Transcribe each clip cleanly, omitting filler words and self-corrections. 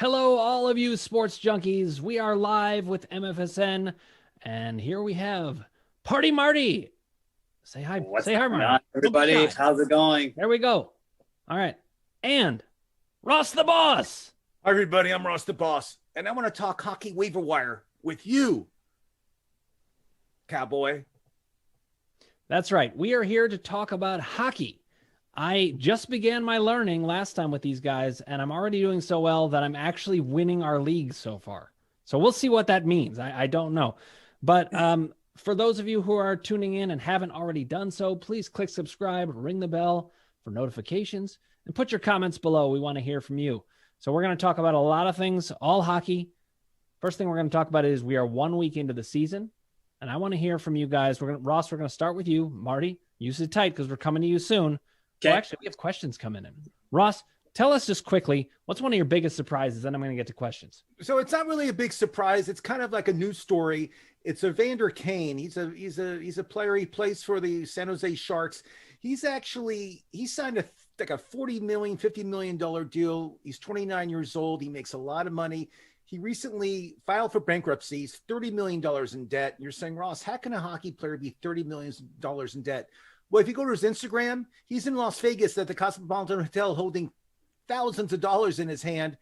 Hello, all of you sports junkies. We are live with MFSN, and here we have Party Marty. Say hi. What's Say hi, going Marty. on, everybody? Shy. How's it going? There we go. All right. And Ross the Boss. Hi, everybody. I'm Ross the Boss, and I want to talk hockey waiver wire with you, cowboy. That's right. We are here to talk about hockey. I just began my learning last time with these guys, and I'm already doing so well that I'm actually winning our league so far. So we'll see what that means. I don't know. But for those of you who are tuning in and haven't already done so, please click subscribe, ring the bell for notifications, and put your comments below. We want to hear from you. So we're going to talk about a lot of things, all hockey. First thing we're going to talk about is we are 1 week into the season, and I want to hear from you guys. Ross, we're going to start with you. Marty, use it tight because we're coming to you soon. Okay. Well, actually, we have questions coming in. Ross, tell us just quickly, what's one of your biggest surprises? Then I'm going to get to questions. So it's not really a big surprise. It's kind of like a news story. It's Evander Kane. He's a player. He plays for the San Jose Sharks. He signed a $40 million, $50 million deal. He's 29 years old. He makes a lot of money. He recently filed for bankruptcy. He's $30 million in debt. You're saying, Ross, how can a hockey player be $30 million in debt? Well, if you go to his Instagram, he's in Las Vegas at the Cosmopolitan Hotel holding thousands of dollars in his hand.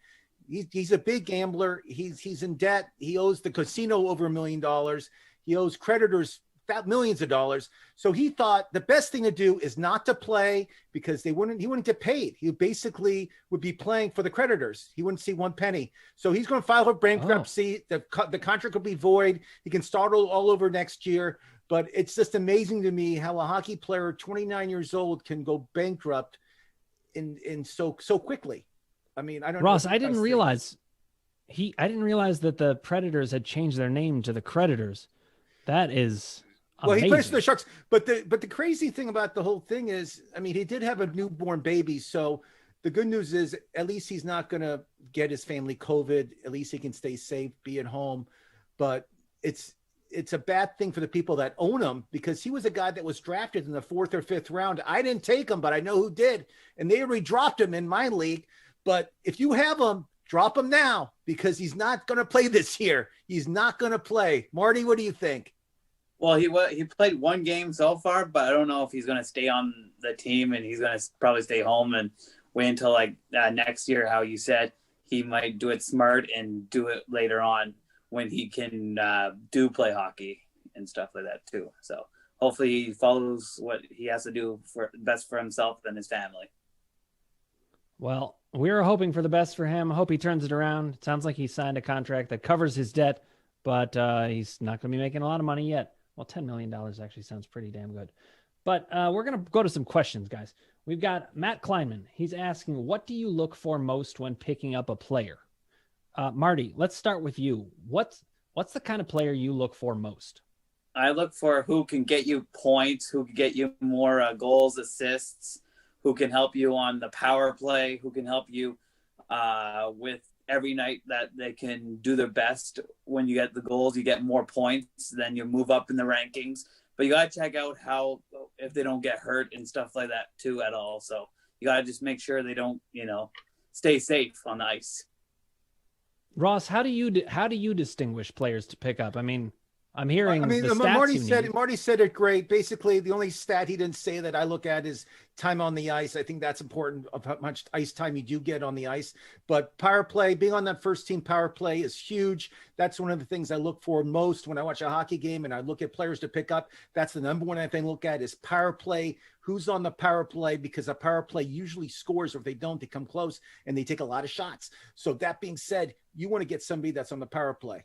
He's a big gambler. He's in debt. He owes the casino over $1 million. He owes creditors millions of dollars. So he thought the best thing to do is not to play because he wouldn't get paid. He basically would be playing for the creditors. He wouldn't see one penny. So he's going to file for bankruptcy. The contract will be void. He can start all over next year. But it's just amazing to me how a hockey player, 29 years old, can go bankrupt in so quickly. I mean, I don't Ross, know. I didn't realize that the Predators had changed their name to the Creditors. That is amazing. Well, he plays for the Sharks, but the crazy thing about the whole thing is, I mean, he did have a newborn baby, so the good news is at least he's not going to get his family COVID. At least he can stay safe, be at home. But it's a bad thing for the people that own him because he was a guy that was drafted in the 4th or 5th round. I didn't take him, but I know who did, and they already dropped him in my league. But if you have him, drop him now because he's not going to play this year. He's not going to play. Marty, what do you think? Well, he played one game so far, but I don't know if he's going to stay on the team and he's going to probably stay home and wait until next year. How you said he might do it smart and do it later on when he can do play hockey and stuff like that too. So hopefully he follows what he has to do for best for himself and his family. Well, we're hoping for the best for him. I hope he turns it around. It sounds like he signed a contract that covers his debt, but he's not going to be making a lot of money yet. Well, $10 million actually sounds pretty damn good. But we're going to go to some questions, guys. We've got Matt Kleinman. He's asking, what do you look for most when picking up a player? Marty, let's start with you. What's the kind of player you look for most? I look for who can get you points, who can get you more goals, assists, who can help you on the power play, who can help you with every night that they can do their best. When you get the goals, you get more points, then you move up in the rankings. But you got to check out if they don't get hurt and stuff like that too at all. So you got to just make sure they don't, stay safe on the ice. Ross, how do you distinguish players to pick up? I mean, I'm hearing the stats Marty said it great. Basically, the only stat he didn't say that I look at is time on the ice. I think that's important of how much ice time you do get on the ice. But power play, being on that first team power play is huge. That's one of the things I look for most when I watch a hockey game and I look at players to pick up. That's the number one thing I look at is power play. Who's on the power play? Because a power play usually scores, or if they don't, they come close and they take a lot of shots. So that being said, you want to get somebody that's on the power play.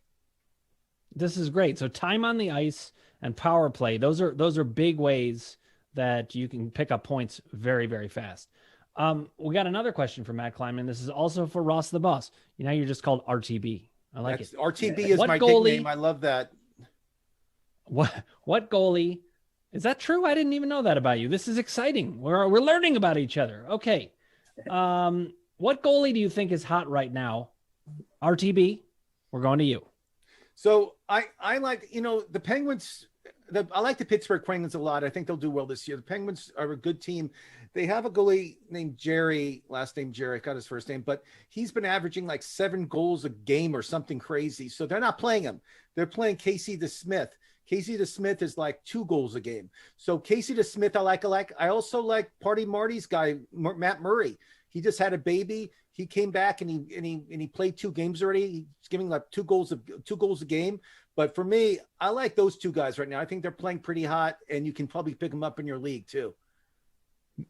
This is great. So time on the ice and power play, those are big ways that you can pick up points very, very fast. We got another question from Matt Kleinman. This is also for Ross the Boss. You're just called RTB. I like it. RTB is my nickname. I love that. What goalie? Is that true? I didn't even know that about you. This is exciting. We're learning about each other. Okay. What goalie do you think is hot right now? RTB, we're going to you. So I like, the Penguins, I like the Pittsburgh Penguins a lot. I think they'll do well this year. The Penguins are a good team. they have a goalie named Jerry, last name Jerry, I got his first name, but he's been averaging like 7 goals a game or something crazy. So they're not playing him. They're playing Casey DeSmith. Casey DeSmith is like 2 goals a game. So Casey DeSmith, I like. I also like Party Marty's guy, Matt Murray. He just had a baby. He came back and he played 2 games already. He's giving like 2 goals a game. But for me, I like those 2 guys right now. I think they're playing pretty hot, and you can probably pick them up in your league too.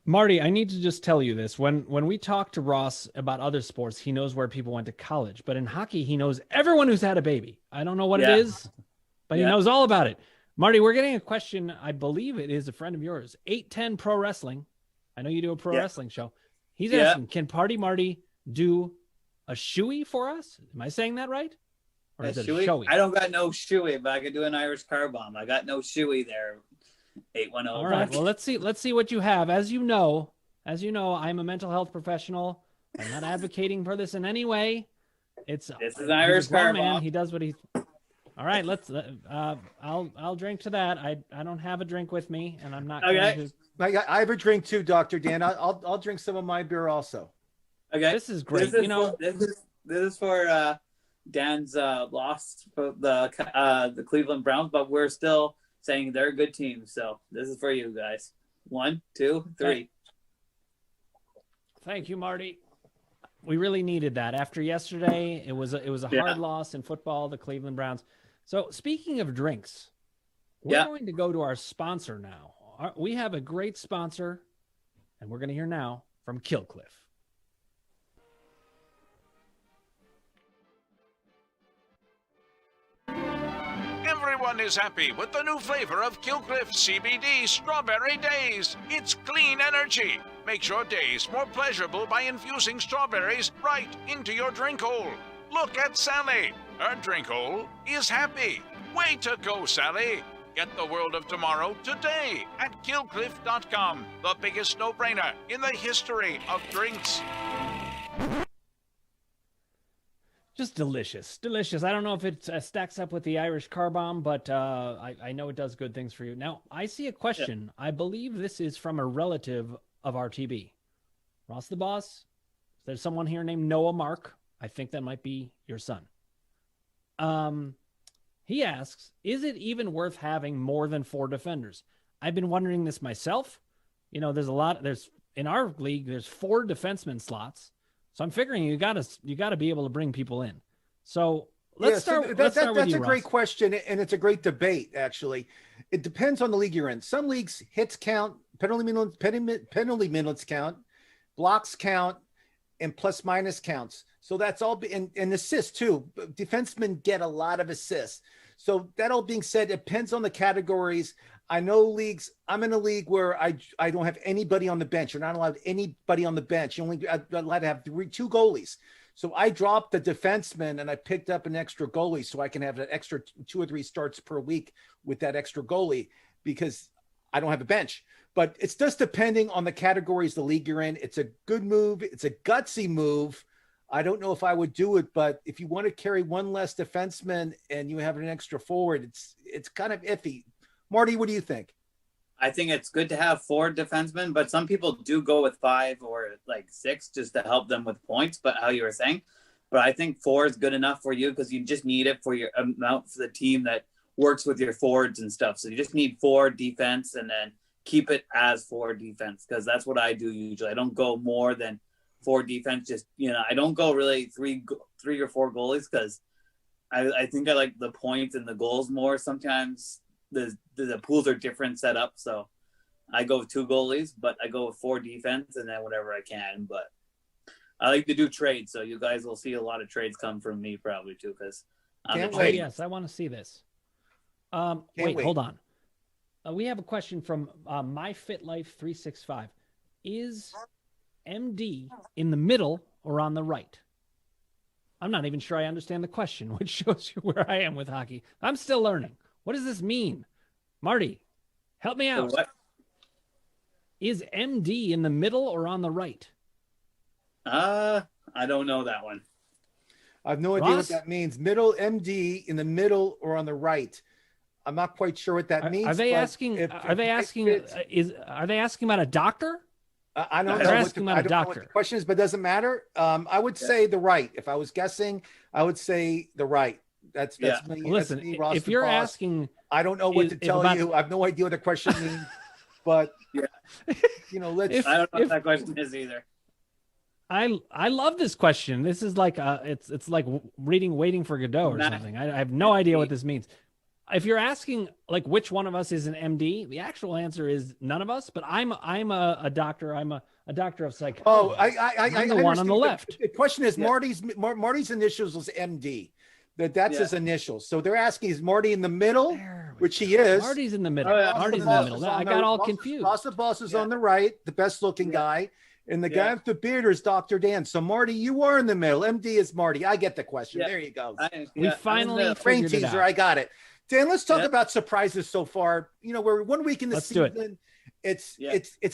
Marty, I need to just tell you this. When we talk to Ross about other sports, he knows where people went to college. But in hockey, he knows everyone who's had a baby. I don't know what it is, but he knows all about it. Marty, we're getting a question. I believe it is a friend of yours, 810 Pro Wrestling. I know you do a pro wrestling show. He's asking, can Party Marty do a shoey for us? Am I saying that right? Or is it a shoey? I don't got no shoey, but I could do an Irish car bomb. I got no shoey there. 810. All right. Well, let's see what you have. As you know, I'm a mental health professional. I'm not advocating for this in any way. This is an Irish car man. He does what he. All right. Let's. I'll drink to that. I don't have a drink with me, and I'm not. Okay. I have a drink too, Dr. Dan. I'll drink some of my beer also. Okay. This is great. This is for Dan's loss for the Cleveland Browns, but we're still saying they're a good team. So this is for you guys. 1, 2, 3. Thank you, Marty. We really needed that after yesterday. It was a hard loss in football, the Cleveland Browns. So speaking of drinks, we're going to go to our sponsor now. We have a great sponsor, and we're going to hear now from Killcliff. Everyone is happy with the new flavor of Killcliff CBD Strawberry Days. It's clean energy. Makes your days more pleasurable by infusing strawberries right into your drink hole. Look at Sally. Her drink hole is happy. Way to go, Sally. Get the world of tomorrow today at killcliff.com. The biggest no-brainer in the history of drinks. Just delicious. I don't know if it stacks up with the Irish car bomb, but I know it does good things for you. Now, I see a question. I believe this is from a relative of RTB. Ross the Boss, there's someone here named Noah Mark. I think that might be your son. He asks, is it even worth having more than 4 defenders? I've been wondering this myself. You know, there's in our league, there's 4 defenseman slots. So I'm figuring you got to be able to bring people in. So let's start with you, that's a Ross. great question, and it's a great debate, actually. It depends on the league you're in. Some leagues, hits count, penalty minutes count, blocks count, and plus minus counts. So that's all, and assists too. Defensemen get a lot of assists. So that all being said, it depends on the categories. I know leagues. I'm in a league where I don't have anybody on the bench. You're not allowed anybody on the bench. You're only allowed to have 2 goalies. So I dropped the defenseman and I picked up an extra goalie so I can have an extra 2 or 3 starts per week with that extra goalie because I don't have a bench. But it's just depending on the categories the league you're in. It's a good move. It's a gutsy move. I don't know if I would do it, but if you want to carry 1 less defenseman and you have an extra forward, it's kind of iffy. Marty, what do you think? I think it's good to have 4 defensemen, but some people do go with 5 or like 6 just to help them with points. But how you were saying, but I think 4 is good enough for you because you just need it for your amount for the team that works with your forwards and stuff. So you just need 4 defense and then keep it as 4 defense because that's what I do usually. I don't go more than 4 defense. Just I don't go really 3 or 4 goalies because I think I like the points and the goals more sometimes. The pools are different set up, so I go with 2 goalies, but I go with 4 defense and then whatever I can. But I like to do trades, so you guys will see a lot of trades come from me probably too, because yes, I want to see this. Wait, hold on. We have a question from MyFitLife365. Is MD in the middle or on the right? I'm not even sure I understand the question, which shows you where I am with hockey. I'm still learning. What does this mean? Marty, help me out. What? Is MD in the middle or on the right? I don't know that one. I have no idea what that means. Middle, MD in the middle or on the right. I'm not quite sure what that means. Are they asking? Are they asking about a doctor? I don't They're know asking about a I don't know what the doctor. question is, but it doesn't matter. I would say the right. If I was guessing, I would say the right. That's me. Well, listen, that's me, Ross if the you're boss. asking, I don't know what to if tell about- you. I have no idea what the question means, but let's. I don't know what that question is either. I love this question. This is like it's like waiting for Godot or something. I have no idea what this means. If you're asking like which one of us is an MD, the actual answer is none of us. But I'm a doctor. I'm a doctor of psychology. Oh, I'm the one on the left. The question is Marty's initials was MD. That's his initials. So they're asking, is Marty in the middle? Which he is. Marty's in the middle. Oh, yeah. Marty's in the middle. I got all confused. Ross the boss is on the right, the best looking guy. And the guy with the beard is Dr. Dan. So, Marty, you are in the middle. MD is Marty. I get the question. There you go. We finally brain figured it teaser. out. I got it. Dan, let's talk about surprises so far. We're 1 week in the season. It's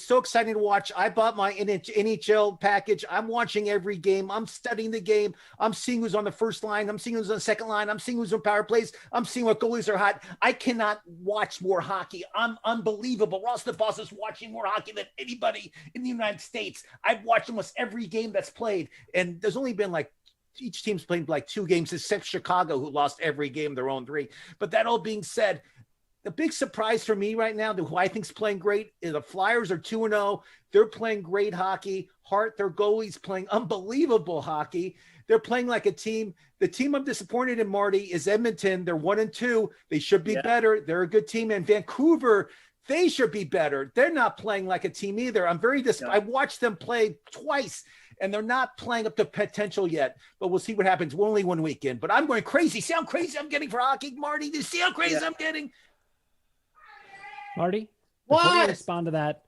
so exciting to watch. I bought my NHL package. I'm watching every game. I'm studying the game. I'm seeing who's on the first line. I'm seeing who's on the second line. I'm seeing who's on power plays. I'm seeing what goalies are hot. I cannot watch more hockey. I'm unbelievable. Ross the boss is watching more hockey than anybody in the United States. I've watched almost every game that's played, and there's only been each team's played like 2 games, except Chicago, who lost every game, their own 3. But that all being said, the big surprise for me right now, who I think is playing great, is the Flyers are 2-0. They're playing great hockey. Hart, their goalie's playing unbelievable hockey. They're playing like a team. The team I'm disappointed in, Marty, is Edmonton. They're 1-2. They should be better. They're a good team. And Vancouver, they should be better. They're not playing like a team either. I'm very disappointed. I watched them play twice, and they're not playing up to potential yet. But we'll see what happens. We're only 1 weekend. But I'm going crazy. See how crazy I'm getting for hockey, Marty? Do you see how crazy I'm getting? Marty, before you respond to that,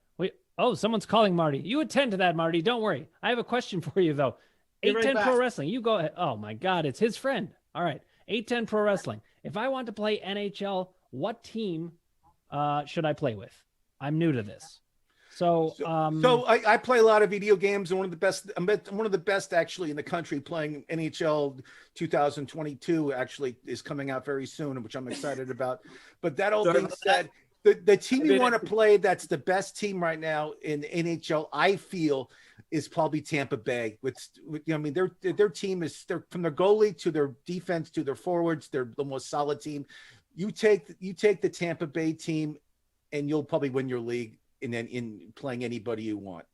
someone's calling Marty. You attend to that, Marty. Don't worry. I have a question for you, though. 810 Pro Wrestling. You go ahead. Oh, my God. It's his friend. All right. 810 Pro Wrestling. If I want to play NHL, what team should I play with? I'm new to this. So I play a lot of video games, and one of the best actually in the country playing NHL 2022 actually is coming out very soon, which I'm excited about. But that all being said, the team you want to play that's the best team right now in NHL, I feel, is probably Tampa Bay. Their team is from their goalie to their defense to their forwards, they're the most solid team. You take the Tampa Bay team, and you'll probably win your league in playing anybody you want.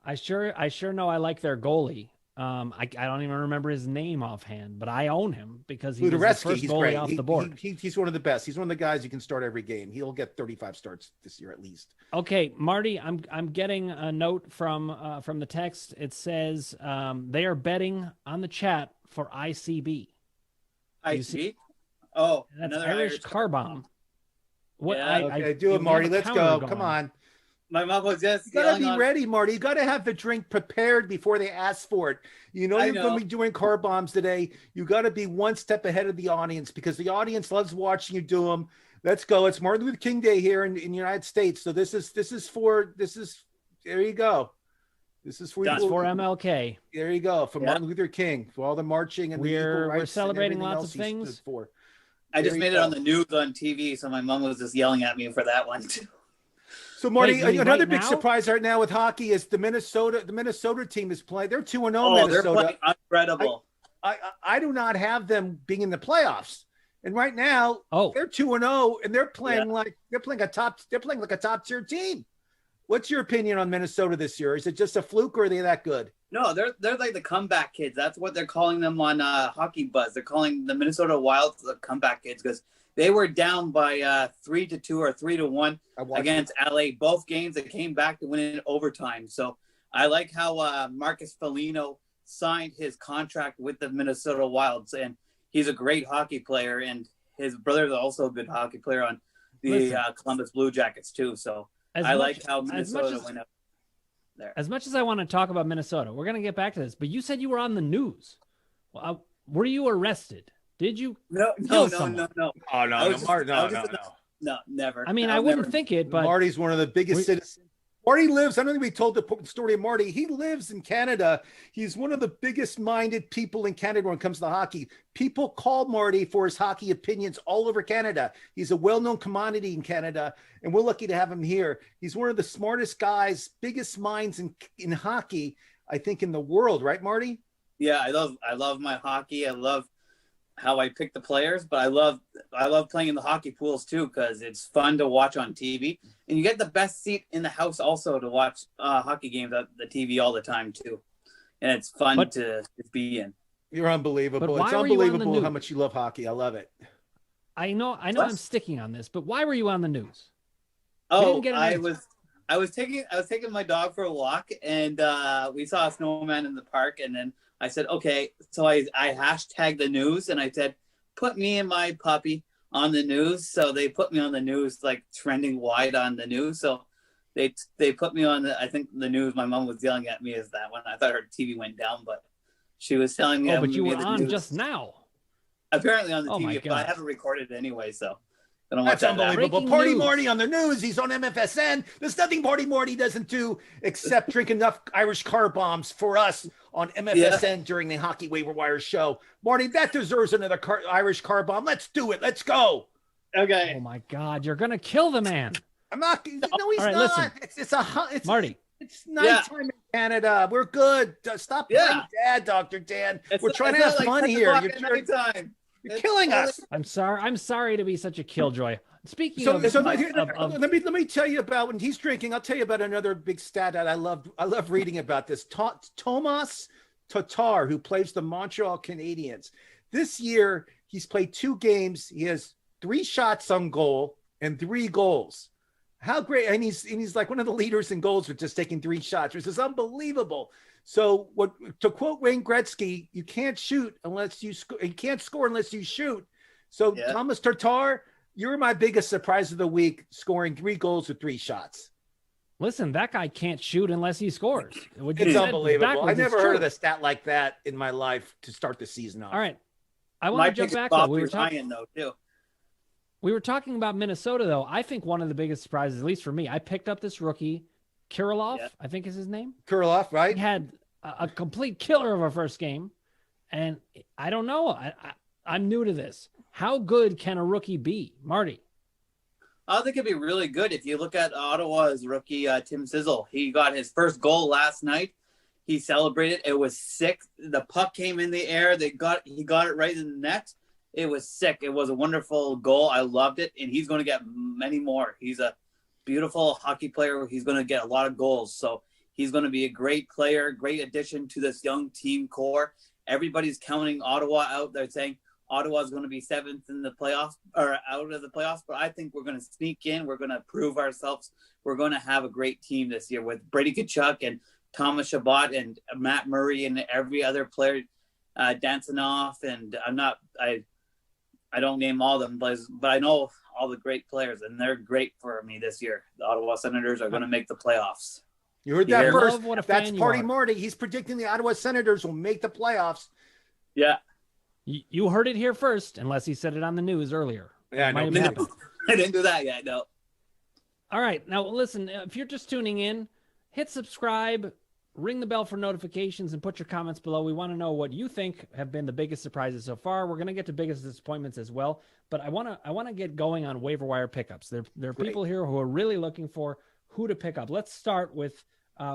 I sure know I like their goalie. I don't even remember his name offhand, but I own him because he's the first goalie off the board. He's one of the best. He's one of the guys you can start every game. He'll get 35 starts this year at least. Okay, Marty, I'm getting a note from the text. It says they are betting on the chat for ICB. ICB? Oh, that's Irish car bomb. What? Yeah, do it, Marty. Let's go. Come on. My mom was just. You gotta be ready, Marty. You gotta have the drink prepared before they ask for it. You're going to be doing car bombs today. You gotta be one step ahead of the audience because the audience loves watching you do them. Let's go. It's Martin Luther King Day here in the United States. So there you go. This is for MLK. There you go. For Martin Luther King, for all the marching and we're celebrating lots of things. I just made it on the news on TV, so my mom was just yelling at me for that one too. So Marty, another big surprise right now with hockey is the Minnesota team is playing. They're 2-0. Minnesota. They're playing incredible. I do not have them being in the playoffs. And right now, they're 2-0, and they're playing like a top tier team. What's your opinion on Minnesota this year? Is it just a fluke, or are they that good? No, they're like the comeback kids. That's what they're calling them on Hockey Buzz. They're calling the Minnesota Wild the comeback kids because they were down by 3-2 or 3-1 against LA. Both games they came back to win in overtime. So I like how Marcus Foligno signed his contract with the Minnesota Wilds, and he's a great hockey player. And his brother is also a good hockey player on the Columbus Blue Jackets too. So I like how Minnesota went up there. As much as I want to talk about Minnesota, we're going to get back to this. But you said you were on the news. Well, were you arrested? Did you? No. Oh, no, No, never. I mean, I wouldn't think it, but Marty's one of the biggest citizens. Marty lives, I don't think we told the story of Marty. He lives in Canada. He's one of the biggest minded people in Canada when it comes to hockey. People call Marty for his hockey opinions all over Canada. He's a well-known commodity in Canada, and we're lucky to have him here. He's one of the smartest guys, biggest minds in hockey, I think, in the world. Right, Marty? Yeah, I love my hockey. I love how I pick the players, but I love playing in the hockey pools too, because it's fun to watch on TV, and you get the best seat in the house also to watch hockey games on the TV all the time too, and it's fun to be in. You're unbelievable. It's unbelievable how much you love hockey. I love it. I know I'm sticking on this, but why were you on the news? Oh, I was taking my dog for a walk, and we saw a snowman in the park, and then I said, okay, so I hashtagged the news, and I said, put me and my puppy on the news. So they put me on the news, like trending wide on the news. So they put me on I think the news. My mom was yelling at me as that one. I thought her TV went down, but she was telling me. Oh, but you were on news just now. Apparently on the TV, but I haven't recorded it anyway, so. That's unbelievable. Party Marty on the news. He's on MFSN. There's nothing Party Marty doesn't do except drink enough Irish car bombs for us on MFSN during the Hockey Waiver Wire show. Marty, that deserves another Irish car bomb. Let's do it. Let's go. Okay. Oh my God, you're gonna kill the man. I'm not. No, he's not. Listen. It's Marty. It's nighttime in Canada. We're good. Stop playing Dad, Dr. Dan. We're trying to have fun here. You're killing us. I'm sorry to be such a killjoy. Speaking of let me tell you about when he's drinking. I'll tell you about another big stat that I love reading about this. Tomas Tatar, who plays the Montreal Canadiens. This year, he's played 2 games. He has 3 shots on goal and 3 goals. How great! And he's like one of the leaders in goals with just taking 3 shots, which is unbelievable. So, to quote Wayne Gretzky, you can't shoot unless you can't score unless you shoot. So, Thomas Tatar, you're my biggest surprise of the week, scoring 3 goals with 3 shots. Listen, that guy can't shoot unless he scores. It's unbelievable. I never heard of a stat like that in my life to start the season off. All right, I want to jump back. We were talking about Minnesota, though. I think one of the biggest surprises, at least for me, I picked up this rookie, Kirilov, I think is his name. Kirilov, right? He had a complete killer of a first game, and I don't know. I'm new to this. How good can a rookie be, Marty? I think it'd be really good if you look at Ottawa's rookie, Tim Sizzle. He got his first goal last night. He celebrated. It was sick. The puck came in the air. He got it right in the net. It was sick. It was a wonderful goal. I loved it, and he's going to get many more. He's a beautiful hockey player. He's going to get a lot of goals. So he's going to be a great player, great addition to this young team core. Everybody's counting Ottawa out. They're saying Ottawa's going to be 7th in the playoffs or out of the playoffs, but I think we're going to sneak in. We're going to prove ourselves. We're going to have a great team this year with Brady Tkachuk and Thomas Chabot and Matt Murray and every other player dancing off. And I don't name all of them, but I know all the great players, and they're great for me this year. The Ottawa Senators are going to make the playoffs. You heard that first. That's Party Marty. He's predicting the Ottawa Senators will make the playoffs. Yeah. You heard it here first, unless he said it on the news earlier. Yeah, I didn't do that yet, no. All right. Now, listen, if you're just tuning in, hit subscribe, ring the bell for notifications, and put your comments below. We want to know what you think have been the biggest surprises so far. We're going to get to biggest disappointments as well, but I want to get going on waiver wire pickups. There are people here who are really looking for who to pick up. Let's start with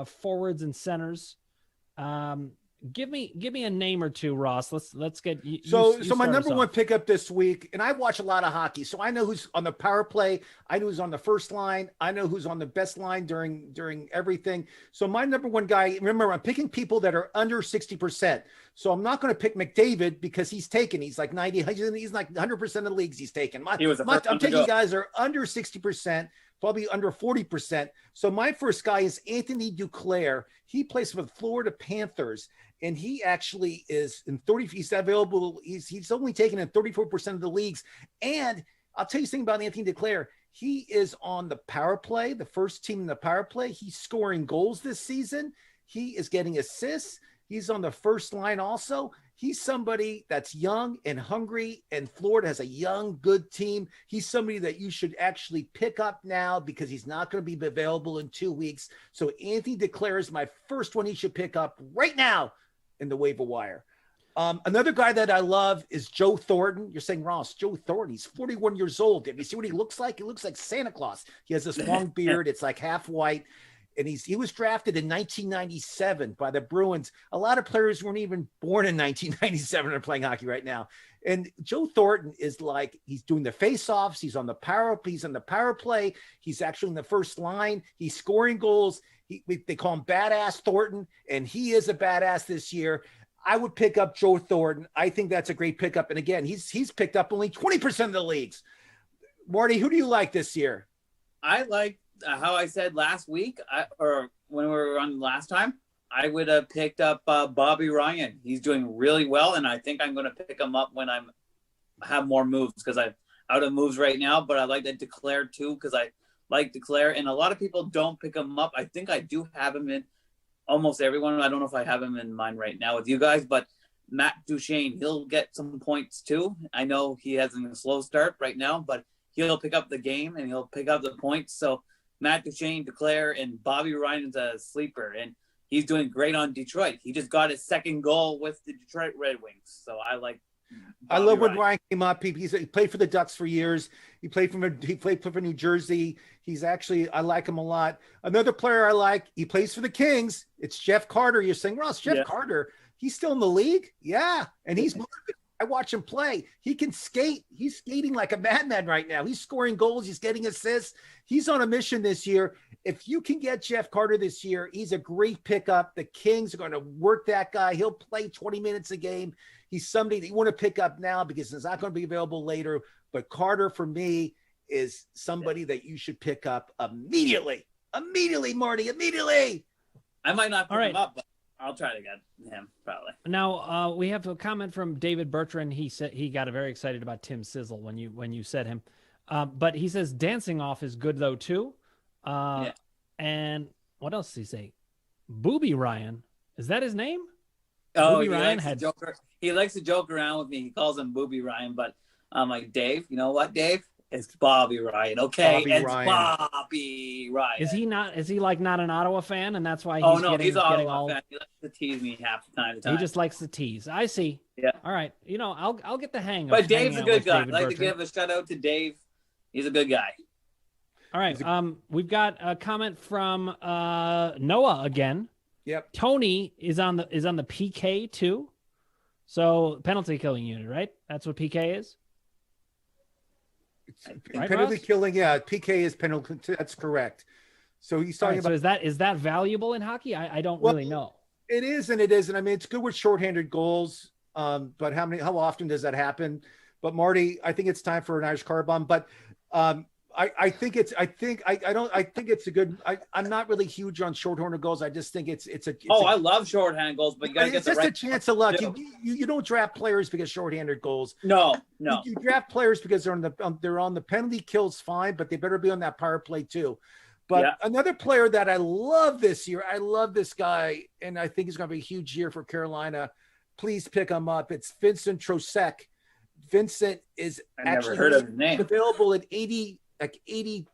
forwards and centers. Give me a name or two, Ross. Let's get you. So my number one pickup this week, and I watch a lot of hockey, so I know who's on the power play. I know who's on the first line. I know who's on the best line during everything. So my number one guy, remember, I'm picking people that are under 60%. So I'm not going to pick McDavid because he's taken. He's like 90. He's like 100% of the leagues he's taken. I'm taking guys that are under 60%. Probably under 40%. So my first guy is Anthony Duclair. He plays for the Florida Panthers, and he actually is in 30. He's available. He's only taken in 34% of the leagues. And I'll tell you something about Anthony Duclair. He is on the power play, the first team in the power play. He's scoring goals this season. He is getting assists. He's on the first line also. He's somebody that's young and hungry, and Florida has a young, good team. He's somebody that you should actually pick up now because he's not going to be available in 2 weeks. So Anthony Duclair is my first one he should pick up right now in the waiver wire. Another guy that I love is Joe Thornton. You're saying, Ross, Joe Thornton, he's 41 years old. Have you see what he looks like? He looks like Santa Claus. He has this long beard. It's like half white. And he was drafted in 1997 by the Bruins. A lot of players weren't even born in 1997 and are playing hockey right now. And Joe Thornton is like, he's doing the faceoffs. He's on the power play. He's actually in the first line. He's scoring goals. They call him Badass Thornton, and he is a badass this year. I would pick up Joe Thornton. I think that's a great pickup. And again, he's picked up only 20% of the leagues. Marty, who do you like this year? I like how I said last week, or when we were on last time, I would have picked up Bobby Ryan. He's doing really well, and I think I'm going to pick him up when I have more moves because I'm out of moves right now. But I like to Duclair too because I like Duclair, and a lot of people don't pick him up. I think I do have him in almost everyone. I don't know if I have him in mind right now with you guys, but Matt Duchene, he'll get some points too. I know he has a slow start right now, but he'll pick up the game and he'll pick up the points. So Matt Duchene, Duclair, and Bobby Ryan's a sleeper, and he's doing great on Detroit. He just got his second goal with the Detroit Red Wings. So I like Bobby love when Ryan came up. He played for the Ducks for years. He played for New Jersey. He's actually, I like him a lot. Another player I like, he plays for the Kings. It's Jeff Carter. You're saying, Ross, Jeff Carter, he's still in the league? Yeah. And I watch him play. He can skate. He's skating like a madman right now. He's scoring goals. He's getting assists. He's on a mission this year. If you can get Jeff Carter this year, he's a great pickup. The Kings are going to work that guy. He'll play 20 minutes a game. He's somebody that you want to pick up now because it's not going to be available later. But Carter, for me, is somebody that you should pick up immediately. Immediately, Marty. Immediately. I might not pick him up, but I'll try to get him probably. Now we have a comment from David Bertrand. He said he got very excited about Tim Sizzle when you said him, but he says dancing off is good though too. And what else did he say? Booby Ryan, is that his name? Oh, Booby Ryan he likes to joke around with me. He calls him Booby Ryan, but I'm like, Dave, you know what, Dave? It's Bobby Ryan. Okay, Bobby Ryan. Is he like not an Ottawa fan, and that's why he's he's an Ottawa fan. He likes to tease me half the time. He just likes to tease. I see. Yeah. All right. I'll get the hang of it. But Dave's a good guy. I'd like to give a shout out to Dave. He's a good guy. All right. We've got a comment from Noah again. Yep. Tony is on the PK too. So penalty killing unit, right? That's what PK is. Right, penalty killing, yeah. PK is penalty. That's correct. So he's talking about. So is that valuable in hockey? I don't really know. It is and it isn't. I mean, it's good with shorthanded goals. But how often does that happen? But Marty, I think it's time for an Irish car bomb. But I think it's a good. I'm not really huge on shorthanded goals. I just think it's I love shorthanded goals, but you got to get the right. It's just a chance of luck. You don't draft players because shorthanded goals. No. You draft players because they're on the penalty kills, fine, but they better be on that power play too. But another player that I love this year, I love this guy, and I think he's going to be a huge year for Carolina. Please pick him up. It's Vincent Trocheck. Vincent is actually heard of his name. Available at 81%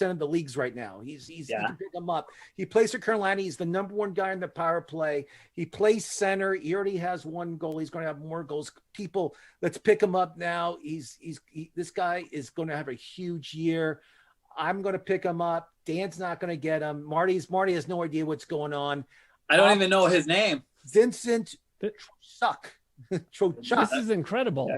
of the leagues right now. You can pick him up. He plays for Carolina. He's the number one guy in the power play. He plays center. He already has one goal. He's going to have more goals. People, let's pick him up now. This guy is going to have a huge year. I'm going to pick him up. Dan's not going to get him. Marty has no idea what's going on. I don't even know his name. Vincent Trocheck. This is incredible.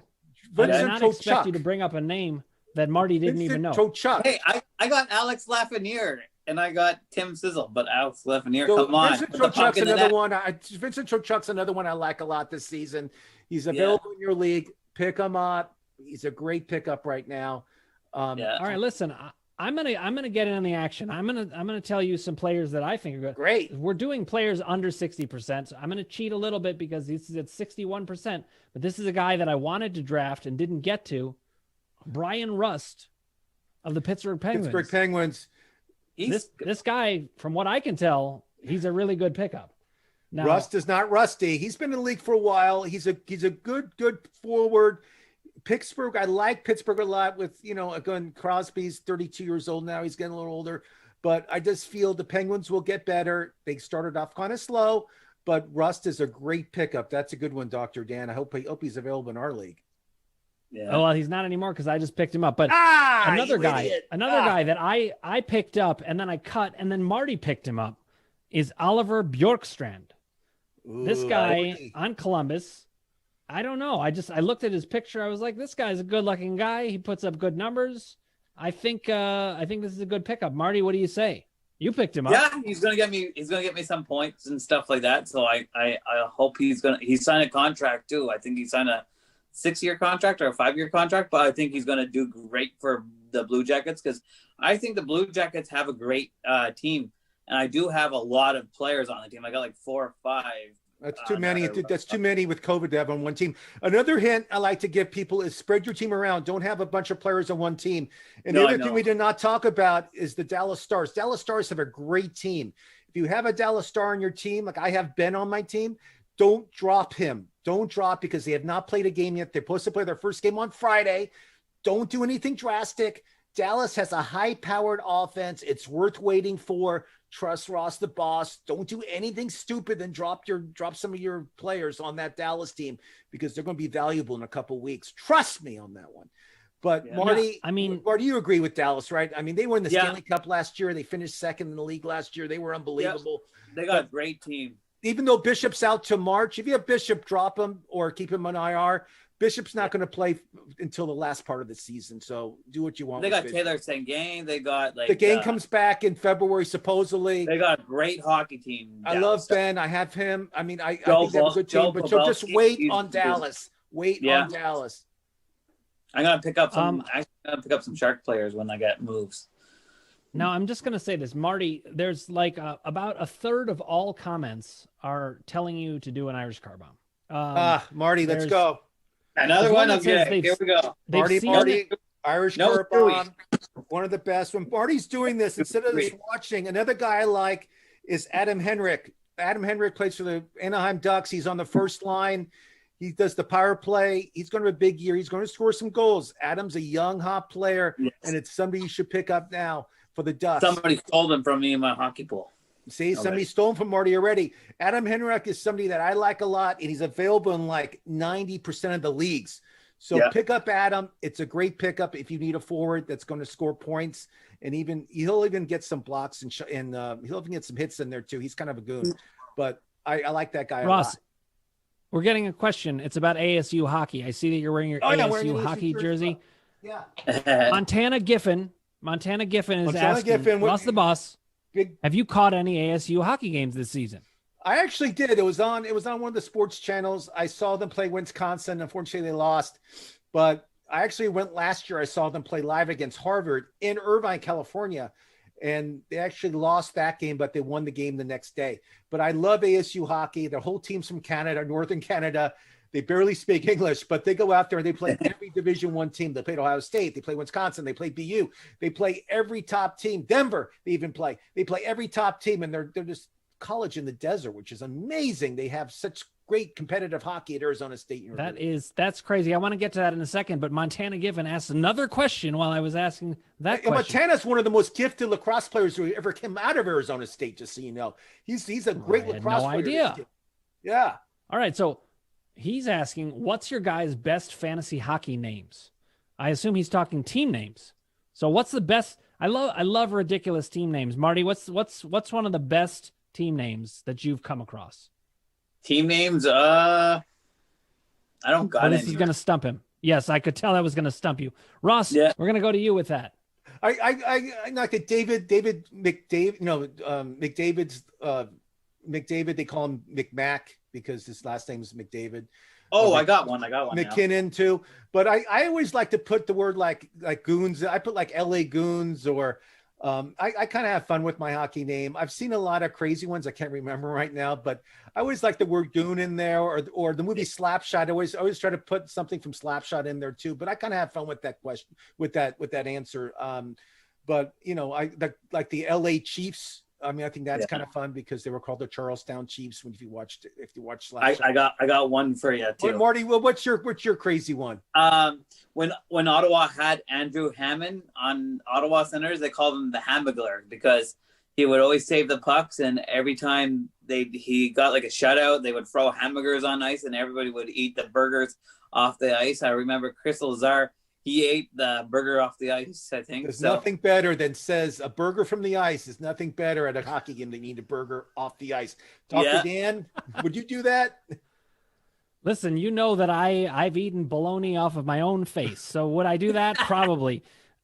Vincent I did not expect you to bring up a name that Marty didn't even know. Trocheck. Hey, I got Alex Lafreniere and I got Tim Sizzle, but Alex Lafreniere, come on. Vincent Trocheck's another one. Vincent Trocheck's another one I like a lot this season. He's available in your league. Pick him up. He's a great pickup right now. All right, listen. I'm gonna get in on the action. I'm gonna tell you some players that I think are good. Great. We're doing players under 60%. So I'm gonna cheat a little bit because this is at 61%. But this is a guy that I wanted to draft and didn't get to. Brian Rust of the Pittsburgh Penguins. This guy, from what I can tell, he's a really good pickup. Now, Rust is not rusty. He's been in the league for a while. He's a good forward. Pittsburgh, I like Pittsburgh a lot with, again, Crosby's 32 years old now. He's getting a little older, but I just feel the Penguins will get better. They started off kind of slow, but Rust is a great pickup. That's a good one, Dr. Dan. I hope he's available in our league. Yeah. Oh, well, he's not anymore because I just picked him up. But another guy that I picked up and then I cut and then Marty picked him up is Oliver Bjorkstrand. This guy on Columbus. I don't know. I looked at his picture. I was like, this guy's a good-looking guy. He puts up good numbers. I think this is a good pickup. Marty, what do you say? You picked him up. Yeah, he's gonna get me some points and stuff like that. So I hope he signed a contract too. I think he signed a 6-year contract or a 5-year contract, but I think he's gonna do great for the Blue Jackets because I think the Blue Jackets have a great team, and I do have a lot of players on the team. I got like 4 or 5. That's too many. That's too many with COVID to have on one team. Another hint I like to give people is spread your team around. Don't have a bunch of players on one team. And the other thing we did not talk about is the Dallas Stars. Dallas Stars have a great team. If you have a Dallas Star on your team, like I have Ben on my team, don't drop him. Don't drop because they have not played a game yet. They're supposed to play their first game on Friday. Don't do anything drastic. Dallas has a high-powered offense. It's worth waiting for. Trust Ross, the boss. Don't do anything stupid and drop some of your players on that Dallas team because they're going to be valuable in a couple weeks. Trust me on that one. But Marty, Marty, you agree with Dallas, right? I mean, they won the Stanley Cup last year. They finished second in the league last year. They were unbelievable. Yep. They got a great team. Even though Bishop's out to March, if you have Bishop, drop him or keep him on IR. Bishop's not going to play until the last part of the season, so do what you want. They got Taylor Seguin. They got the game comes back in February supposedly. They got a great hockey team. I love Ben. I have him. I mean, I think they have a good team, but you'll just wait on Dallas. Wait on Dallas. I'm gonna pick up some. I'm gonna pick up some Shark players when I get moves. Now I'm just gonna say this, Marty. There's like about a third of all comments are telling you to do an Irish car bomb. Marty, let's go. Another one. Okay, here we go. Marty, Irish car bomb, one of the best. When Marty's doing this, instead of just watching, another guy I like is Adam Henrik. Adam Henrik plays for the Anaheim Ducks. He's on the first line. He does the power play. He's going to have a big year. He's going to score some goals. Adam's a young, hot player, and it's somebody you should pick up now for the Ducks. Somebody stole them from me in my hockey pool. See, somebody stole him from Marty already. Adam Henrik is somebody that I like a lot, and he's available in like 90% of the leagues. So pick up Adam. It's a great pickup if you need a forward that's going to score points, and he'll even get some blocks and he'll even get some hits in there too. He's kind of a goon, but I like that guy a lot. We're getting a question. It's about ASU hockey. I see that you're wearing your ASU hockey jersey. Yeah. Montana Giffen is asking, Ross the boss, have you caught any ASU hockey games this season? I actually did. It was on one of the sports channels. I saw them play Wisconsin. Unfortunately, they lost. But I actually went last year. I saw them play live against Harvard in Irvine, California. And they actually lost that game, but they won the game the next day. But I love ASU hockey. The whole team's from Canada, Northern Canada. They barely speak English, but they go out there and they play every Division I team. They played Ohio State. They play Wisconsin. They play BU. They play every top team. Denver, they even play. They play every top team, and they're just college in the desert, which is amazing. They have such great competitive hockey at Arizona State University. That's crazy. I want to get to that in a second, but Montana Giffen asked another question while I was asking that question. Montana's one of the most gifted lacrosse players who ever came out of Arizona State, just so you know. He's a great lacrosse player. Idea. Yeah. All right, so he's asking, what's your guys' best fantasy hockey names? I assume he's talking team names. So what's the best? I love ridiculous team names. Marty, what's one of the best team names that you've come across? Team names? I don't got it. This is going to stump him. Yes, I could tell that was going to stump you. Ross, we're going to go to you with that. I like it. David McDavid. No, McDavid's McDavid. They call him McMack because his last name is McDavid. Oh, I got one. McKinnon too. But I always like to put the word like goons. I put like LA Goons or I kind of have fun with my hockey name. I've seen a lot of crazy ones. I can't remember right now, but I always like the word goon in there or the movie Slapshot. I always try to put something from Slapshot in there too, but I kind of have fun with that question, with that answer. But you know, like the LA Chiefs I mean, I think that's Yeah. kind of fun because they were called the Charlestown Chiefs. If you watched I got one for you too. Marty, well, what's your crazy one? When Ottawa had Andrew Hammond on Ottawa Senators, they called him the Hamburglar because he would always save the pucks, and every time he got like a shutout, they would throw hamburgers on ice, and everybody would eat the burgers off the ice. I remember Chris Lazar, he ate the burger off the ice, I think. There's nothing better than says a burger from the ice is nothing better at a hockey game than eat a burger off the ice. Dr. Dan, would you do that? Listen, you know that I've eaten bologna off of my own face. So would I do that? Probably.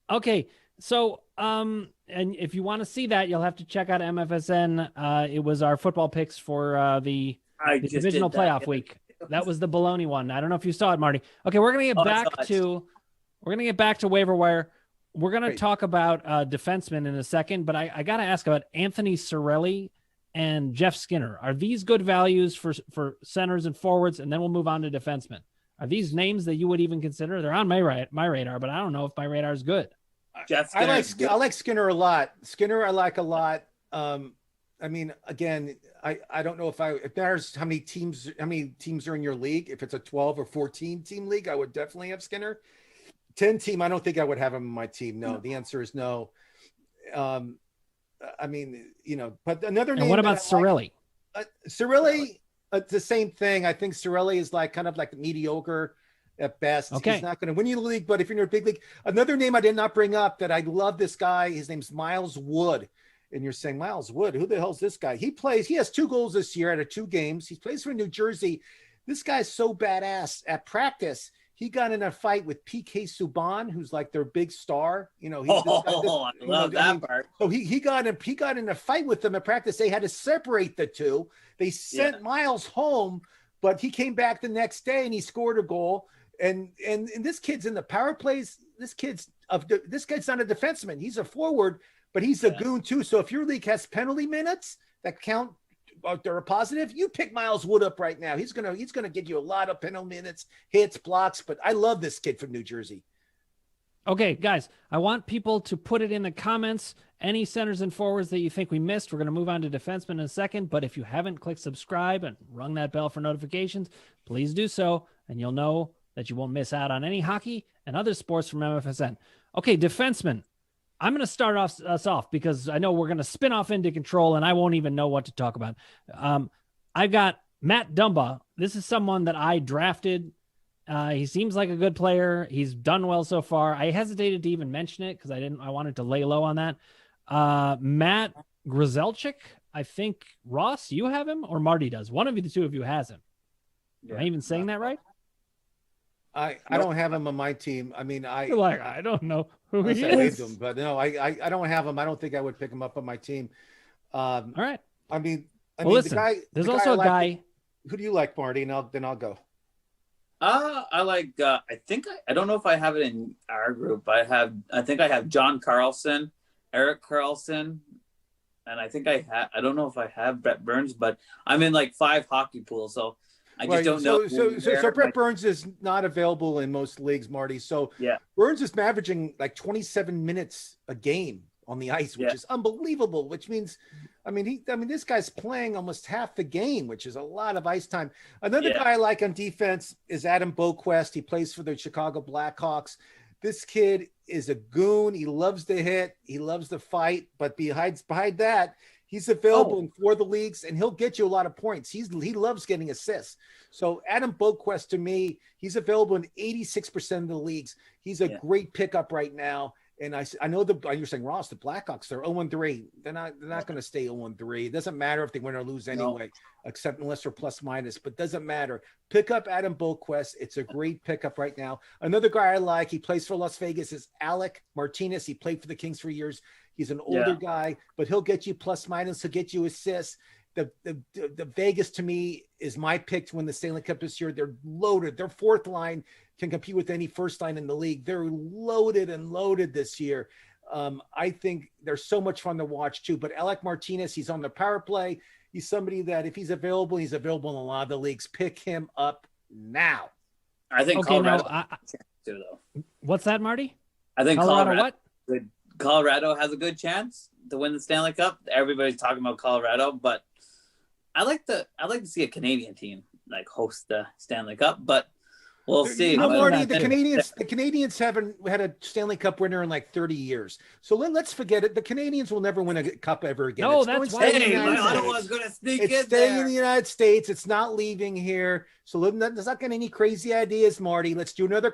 Okay. So, and if you want to see that, you'll have to check out MFSN. It was our football picks for the divisional playoff week. That was the bologna one. I don't know if you saw it, Marty. Okay. We're going to get back to waiver wire. We're going to talk about defensemen in a second, but I got to ask about Anthony Cirelli and Jeff Skinner. Are these good values for centers and forwards? And then we'll move on to defensemen. Are these names that you would even consider? They're on my radar, but I don't know if my radar is good. Jeff Skinner I like Skinner a lot. Skinner I like a lot. I mean, again, I don't know if there's how many teams are in your league. If it's a 12 or 14 team league, I would definitely have Skinner. 10 team, I don't think I would have him on my team. No, the answer is no. I mean, but another name. And what about Cirelli? Cirelli, the same thing. I think Cirelli is kind of mediocre at best. Okay. He's not going to win you the league, but if you're in a big league, another name I did not bring up that I love this guy, his name's Miles Wood. And you're saying, Miles Wood, who the hell's this guy? He has 2 goals this year out of 2 games. He plays for New Jersey. This guy's so badass at practice. He got in a fight with PK Subban, who's their big star. I love that part. So he got in a fight with them at practice. They had to separate the two. They sent Miles home, but he came back the next day and he scored a goal. And this kid's in the power plays. This guy's not a defenseman. He's a forward, but he's a goon too. So if your league has penalty minutes that count, they're a positive, you pick Miles Wood up right now. He's gonna get you a lot of penalty minutes, hits, blocks. But I love this kid from New Jersey. Okay, guys, I want people to put it in the comments. Any centers and forwards that you think we missed. We're going to move on to defensemen in a second. But if you haven't clicked subscribe and rung that bell for notifications, please do so, and you'll know that you won't miss out on any hockey and other sports from MFSN. Okay, defensemen. I'm going to start us off because I know we're going to spin off into control and I won't even know what to talk about. I've got Matt Dumba. This is someone that I drafted. He seems like a good player. He's done well so far. I hesitated to even mention it because I wanted to lay low on that. Matt Grzelczyk. I think Ross, you have him or Marty does. One of the two of you has him. Am I even saying that right? I don't have him on my team. I mean, I don't know who he is. Him, but no, I don't have him. I don't think I would pick him up on my team. All right. I mean, listen, there's also a guy. Who do you like, Marty? And then I'll go. I like. I don't know if I have it in our group. I think I have John Carlson, Eric Carlson, and I think I don't know if I have Brett Burns, but I'm in 5 hockey pools, so. I just don't know. So Brett Burns is not available in most leagues, Marty. So Burns is averaging 27 minutes a game on the ice, which is unbelievable. Which means, this guy's playing almost half the game, which is a lot of ice time. Another guy I like on defense is Adam Boquist. He plays for the Chicago Blackhawks. This kid is a goon. He loves to hit. He loves to fight. But behind that, he's available in 4 of the leagues, and he'll get you a lot of points. He loves getting assists. So Adam Boquist, to me, he's available in 86% of the leagues. He's a great pickup right now. And I know you're saying, Ross, the Blackhawks, they're 0-3. They're not going to stay 0-3. It doesn't matter if they win or lose anyway, except unless they're plus minus. But doesn't matter. Pick up Adam Boquist. It's a great pickup right now. Another guy I like, he plays for Las Vegas, is Alec Martinez. He played for the Kings for years. He's an older guy, but he'll get you plus minus. He'll get you assists. The Vegas, to me, is my pick to win the Stanley Cup this year. They're loaded. Their 4th line can compete with any first line in the league. They're loaded this year. I think they're so much fun to watch too. But Alec Martinez, he's on the power play. He's somebody that if he's available in a lot of the leagues. Pick him up now. I think Colorado too, though. What's that, Marty? I think Colorado Colorado has a good chance to win the Stanley Cup. Everybody's talking about Colorado, but I like to see a Canadian team like host the Stanley Cup, but we'll see. You know, Marty, the Canadians haven't had a Stanley Cup winner in like 30 years. So let's forget it. The Canadians will never win a cup ever again. No, it's that's why Ottawa's going to sneak it's in staying there. in the United States. It's not leaving here. So let's not get any crazy ideas, Marty. Let's do another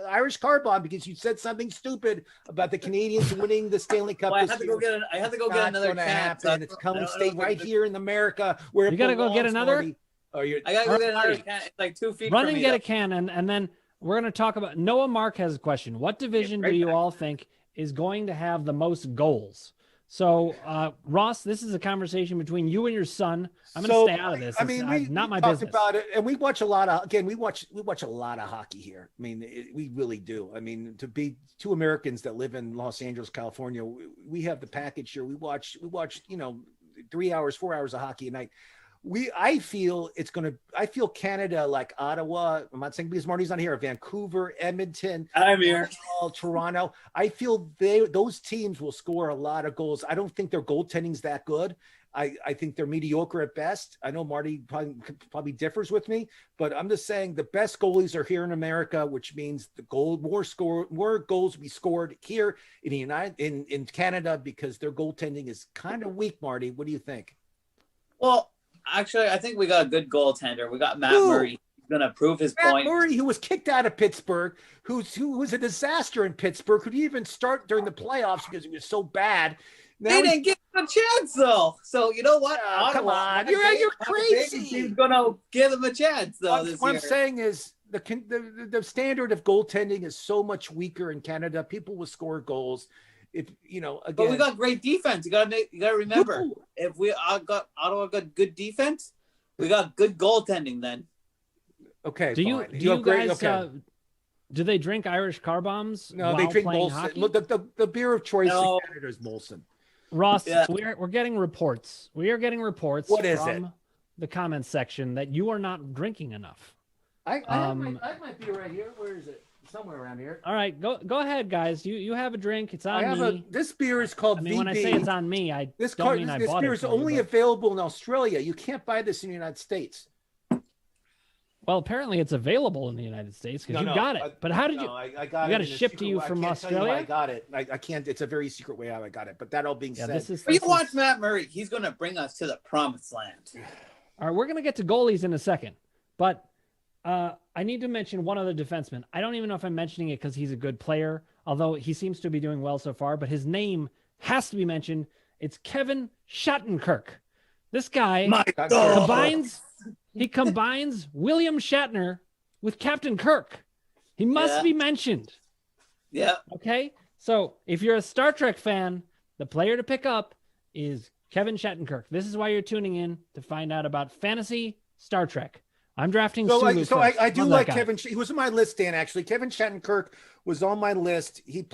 Irish car bomb because you said something stupid about the Canadians winning the Stanley Cup. Well, I this had to year. go get I had to go get another can. It's coming stay right here in America where you got to go get another. Marty. Oh, I got to go get another can. It's like 2 feet. Run from and me, get though. a can, and then we're going to talk about Noah Mark has a question. What division do you all think is going to have the most goals? So, Ross, this is a conversation between you and your son. I'm going to stay out of this. I mean, it's not my talked business. about it, and we watch a lot of. Again, we watch a lot of hockey here. I mean, we really do. I mean, to be two Americans that live in Los Angeles, California, we have the package here. We watch 3 hours, 4 hours of hockey a night. I feel Canada like Ottawa. I'm not saying because Marty's not here. Vancouver, Edmonton, I'm here. Montreal, Toronto. I feel those teams will score a lot of goals. I don't think their goaltending's that good. I think they're mediocre at best. I know Marty probably differs with me, but I'm just saying the best goalies are here in America, which means more goals will be scored here in Canada because their goaltending is kind of weak. Marty, what do you think? Well, actually, I think we got a good goaltender. We got Matt Murray. He's going to prove his point. Matt Murray, who was kicked out of Pittsburgh, who was a disaster in Pittsburgh, who didn't even start during the playoffs because he was so bad. They didn't give him a chance, though. So, you know what? Come on. You're crazy. He's going to give him a chance, though, this what year. I'm saying is the standard of goaltending is so much weaker in Canada. People will score goals. Again, but we got great defense. You got to remember, if we got Ottawa got good defense, we got good goaltending then. Okay. Do you guys do they drink Irish car bombs? No, they drink Molson. Hockey? Look, the beer of choice in Canada is Molson. Ross, we're getting reports. We are getting reports from the comments section that you are not drinking enough. I have my beer right here. Where is it? Somewhere around here. All right, go ahead, guys. You have a drink. It's on me. This beer is called VB. When I say it's on me, this beer is only available in Australia. You can't buy this in the United States. Well, apparently it's available in the United States because you got it. But how did you? I got it. You got it shipped to you from Australia. I got it. I can't. It's a very secret way how I got it. But that all being said, you watch Matt Murray. He's going to bring us to the promised land. All right, we're going to get to goalies in a second, but I need to mention one other defenseman. I don't even know if I'm mentioning it because he's a good player, although he seems to be doing well so far. But his name has to be mentioned. It's Kevin Shattenkirk. This guy combines William Shatner with Captain Kirk. He must be mentioned. Yeah. Okay. So if you're a Star Trek fan, the player to pick up is Kevin Shattenkirk. This is why you're tuning in to find out about fantasy Star Trek. I'm drafting Sulu. I do like Kevin. He was on my list, Dan. Actually, Kevin Shattenkirk was on my list. He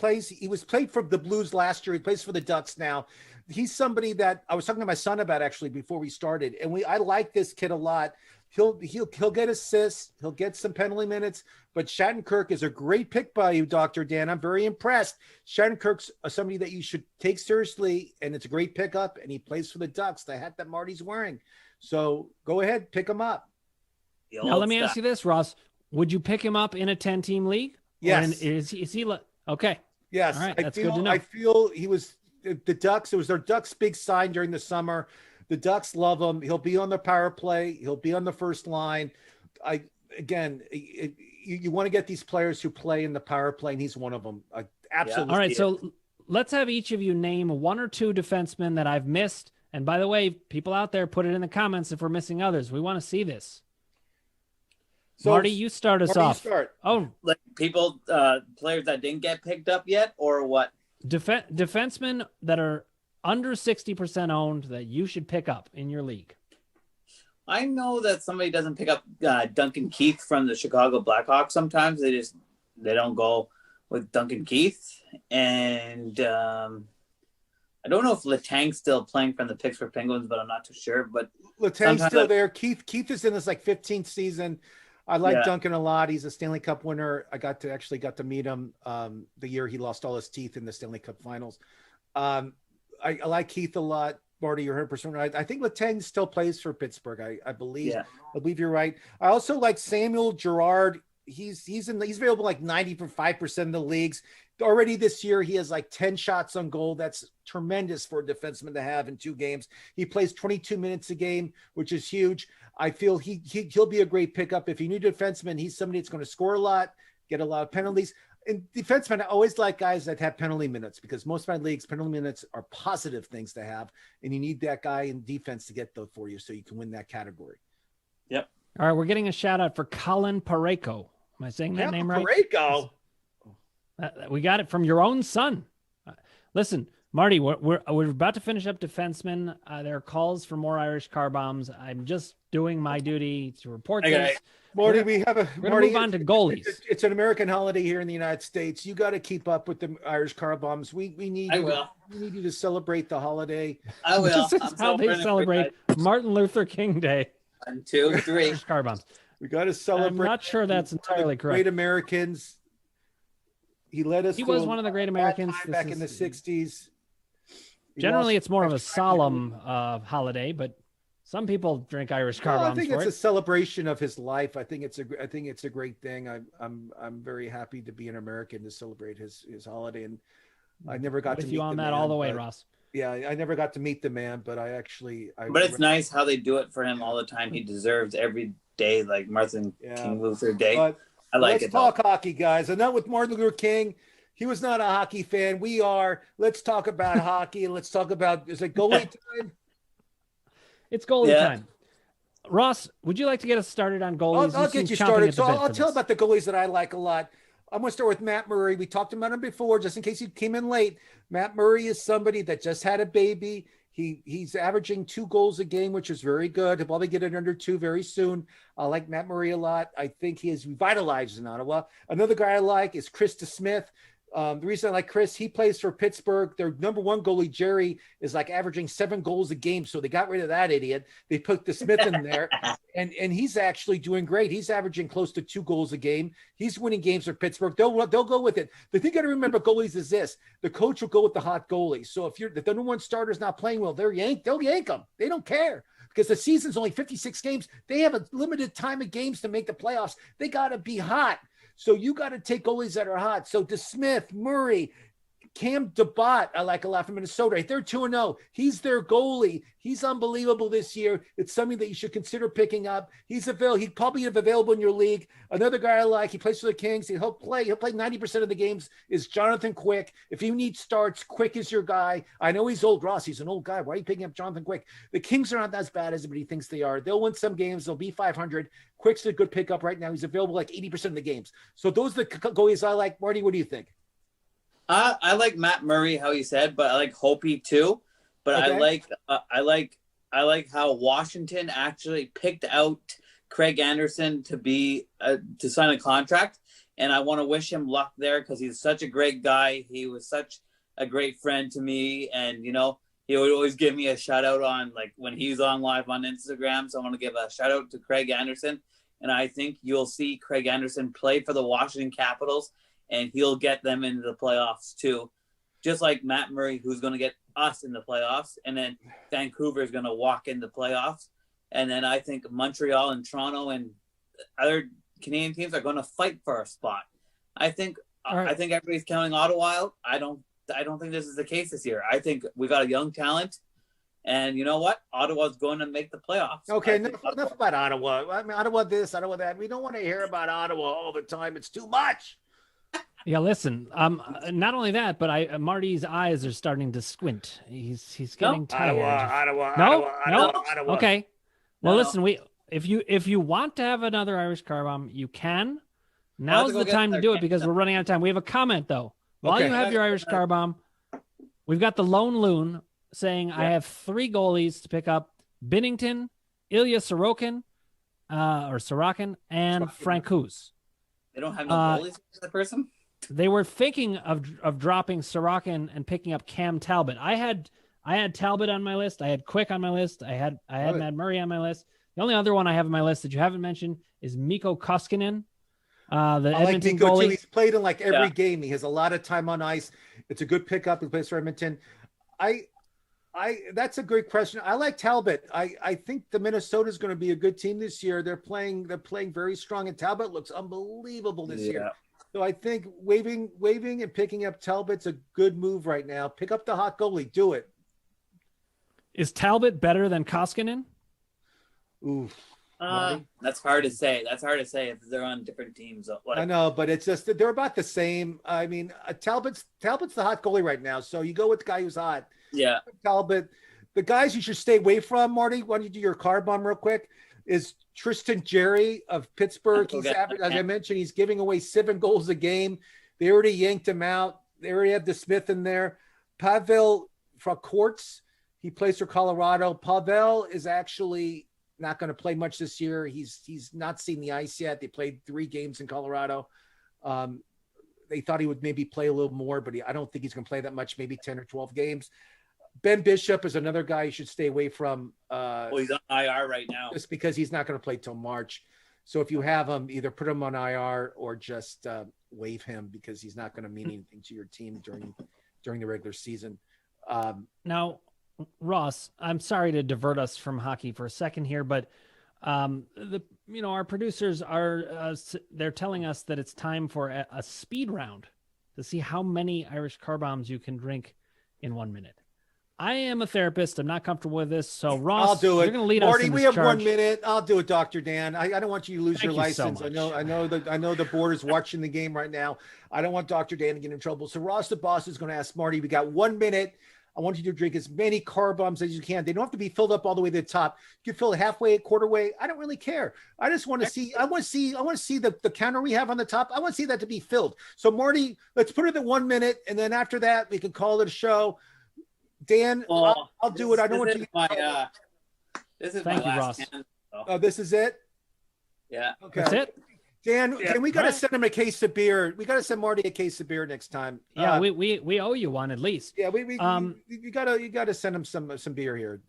was played for the Blues last year. He plays for the Ducks now. He's somebody that I was talking to my son about actually before we started, and I like this kid a lot. He'll get assists. He'll get some penalty minutes. But Shattenkirk is a great pick by you, Dr. Dan. I'm very impressed. Shattenkirk's somebody that you should take seriously, and it's a great pickup. And he plays for the Ducks, the hat that Marty's wearing. So go ahead, pick him up. Now let me ask you this, Ross. Would you pick him up in a 10-team league? Yes. Is he okay? Yes. All right, that's good to know. I feel he was the Ducks. It was their Ducks' big sign during the summer. The Ducks love him. He'll be on the power play. He'll be on the first line. You want to get these players who play in the power play, and he's one of them. Absolutely. All right, so let's have each of you name one or two defensemen that I've missed. And by the way, people out there, put it in the comments if we're missing others. We want to see this. So, Marty, you start us off. Oh, like players that didn't get picked up yet, or what? Defensemen that are under 60% owned that you should pick up in your league. I know that somebody doesn't pick up Duncan Keith from the Chicago Blackhawks. Sometimes they don't go with Duncan Keith, and I don't know if Letang's still playing from the Pittsburgh Penguins, but I'm not too sure. But Letang's still there. Keith is in his 15th season. I like Yeah. Duncan a lot. He's a Stanley Cup winner. I got to meet him the year he lost all his teeth in the Stanley Cup Finals. I like Keith a lot. Marty, you're 100% right. I think Letang still plays for Pittsburgh. I believe. Yeah. I believe you're right. I also like Samuel Girard. He's available like 95% of the leagues. Already this year, he has like 10 shots on goal. That's tremendous for a defenseman to have in 2 games. He plays 22 minutes a game, which is huge. I feel he'll be a great pickup. If you need a defenseman, he's somebody that's going to score a lot, get a lot of penalties. And defensemen, I always like guys that have penalty minutes because most of my leagues, penalty minutes are positive things to have. And you need that guy in defense to get those for you so you can win that category. Yep. All right, we're getting a shout out for Colin Pareko. Am I saying that name right? Pareko. We got it from your own son. Listen, Marty, we're about to finish up defensemen. There are calls for more Irish car bombs. I'm just doing my duty to report this. Marty, we're gonna move on to goalies. It's an American holiday here in the United States. You got to keep up with the Irish car bombs. We need you to celebrate the holiday. I will. This is how they celebrate Martin Luther King Day. 1, 2, 3. Irish car bombs. We got to celebrate. I'm not sure that's entirely correct. Great Americans. He led us. He was one of the great Americans back in the 60s. Generally, it's more of a solemn holiday, but some people drink Irish car bombs. I think for it's it. a celebration of his life. I think it's a great thing. I'm very happy to be an American to celebrate his holiday, and I never got to meet you on the that man, all the way, but- Ross. Yeah, I never got to meet the man, but But it's nice how they do it for him all the time. He deserves every day, like Martin King Luther Day. But I like let's it. talk hockey, guys. And not with Martin Luther King. He was not a hockey fan. We are. Let's talk about hockey. Let's talk about, is it goalie time? It's goalie time. Ross, would you like to get us started on goalies? I'll get you started. So I'll tell about the goalies that I like a lot. I'm going to start with Matt Murray. We talked about him before, just in case you came in late. Matt Murray is somebody that just had a baby. He's averaging 2 goals a game, which is very good. He'll probably get it under 2 very soon. I like Matt Murray a lot. I think he is revitalized in Ottawa. Another guy I like is Chris DeSmith. The reason I like Chris, he plays for Pittsburgh. Their number 1 goalie, Jerry, is like averaging 7 goals a game. So they got rid of that idiot. They put DeSmith in there, and he's actually doing great. He's averaging close to 2 goals a game. He's winning games for Pittsburgh. They'll go with it. The thing you got to remember goalies is this: the coach will go with the hot goalie. So if the number 1 starter is not playing well, they'll yank them. They don't care. Because the season's only 56 games. They have a limited time of games to make the playoffs. They got to be hot. So you got to take goalies that are hot. So DeSmith, Murray, Cam DeBot, I like a lot from Minnesota. They're 2-0. He's their goalie. He's unbelievable this year. It's something that you should consider picking up. He's probably available in your league. Another guy I like, he plays for the Kings. He'll play 90% of the games, is Jonathan Quick. If you need starts, Quick is your guy. I know he's old, Ross. He's an old guy. Why are you picking up Jonathan Quick? The Kings are not as bad as everybody thinks they are. They'll win some games. They'll be 500. Quick's a good pickup right now. He's available like 80% of the games. So those are the goalies I like. Marty, what do you think? I like Matt Murray, how he said, but I like Hopi too. But okay. I like how Washington actually picked out Craig Anderson to sign a contract, and I want to wish him luck there because he's such a great guy. He was such a great friend to me, and he would always give me a shout out on like when he's on live on Instagram. So I want to give a shout out to Craig Anderson, and I think you'll see Craig Anderson play for the Washington Capitals. And he'll get them into the playoffs too, just like Matt Murray, who's going to get us in the playoffs. And then Vancouver is going to walk in the playoffs. And then I think Montreal and Toronto and other Canadian teams are going to fight for a spot. I think everybody's counting Ottawa out. I don't think this is the case this year. I think we got a young talent. And you know what? Ottawa's going to make the playoffs. Okay, enough about Ottawa. I mean, Ottawa this, Ottawa that. We don't want to hear about Ottawa all the time. It's too much. Yeah, listen. Not only that, but Marty's eyes are starting to squint. He's getting tired. Ottawa. Okay. Well, listen. If you want to have another Irish car bomb, you can. Now's the time to do it because we're running out of time. We have a comment though. While you have your Irish car bomb, we've got the Lone Loon saying, "I have 3 goalies to pick up: Binnington, Ilya Sorokin, and Francouz." They don't have no goalies for the person. They were thinking of dropping Sorokin and picking up Cam Talbot. I had Talbot on my list. I had Quick on my list. I had Matt Murray on my list. The only other one I have on my list that you haven't mentioned is Mikko Koskinen, the I like Edmonton Nico goalie. too. He's played in like every game. He has a lot of time on ice. It's a good pickup. He plays for Edmonton. That's a great question. I like Talbot. I think the Minnesota is going to be a good team this year. They're playing very strong, and Talbot looks unbelievable this year. So I think waving and picking up Talbot's a good move right now. Pick up the hot goalie. Do it. Is Talbot better than Koskinen? Ooh. That's hard to say. If they're on different teams. Like, I know, but it's just they're about the same. I mean, Talbot's the hot goalie right now. So you go with the guy who's hot. Yeah. Talbot. The guys you should stay away from, Marty, why don't you do your car bomb real quick, is Tristan Jerry of Pittsburgh. He's as I mentioned, he's giving away 7 goals a game. They already yanked him out. They already have the Smith in there. Pavel Frakorts, he plays for Colorado. Pavel is actually not going to play much this year. He's not seen the ice yet. They played 3 games in Colorado. They thought he would maybe play a little more, but I don't think he's going to play that much, maybe 10 or 12 games. Ben Bishop is another guy you should stay away from. He's on IR right now. Just because he's not going to play till March. So if you have him, either put him on IR or just waive him because he's not going to mean anything to your team during the regular season. Now, Ross, I'm sorry to divert us from hockey for a second here, but our producers are they're telling us that it's time for a speed round to see how many Irish car bombs you can drink in 1 minute. I am a therapist. I'm not comfortable with this. So Ross, I'll do it. You're going to lead Marty, us in we this have 1 charge. minute. I'll do it, Dr. Dan. I don't want you to lose Thank your you so license. much. I know the board is watching the game right now. I don't want Dr. Dan to get in trouble. So Ross, the boss, is going to ask Marty. We got 1 minute. I want you to drink as many car bombs as you can. They don't have to be filled up all the way to the top. You can fill it halfway, quarter way. I don't really care. I just want to see. I want to see the counter we have on the top. I want to see that to be filled. So Marty, let's put it at 1 minute, and then after that we can call it a show. Dan, I'll do it. I don't want you. This is Thank my you, last Ross. hand, Oh, this is it. Yeah. Okay. That's it. Dan, Yeah. can we got to Right. send him a case of beer? We got to send Marty a case of beer next time. Yeah, we owe you one at least. Yeah, you gotta send him some beer here.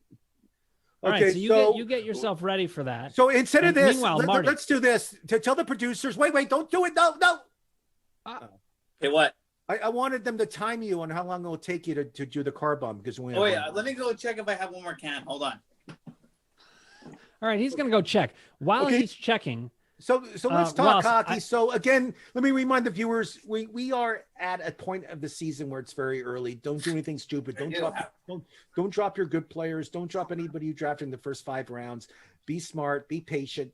All right, so you get yourself ready for that. So instead of And this, meanwhile, Marty. let's do this. To tell the producers, wait, don't do it. No. Hey, what? I wanted them to time you on how long it will take you to do the car bomb because we. Oh yeah, let me go check if I have one more can. Hold on. All right, he's going to go check. While Okay. he's checking, So let's talk Ross, hockey. So again, let me remind the viewers, we are at a point of the season where it's very early. Don't do anything stupid. Don't drop your good players. Don't drop anybody you drafted in the first 5 rounds. Be smart. Be patient.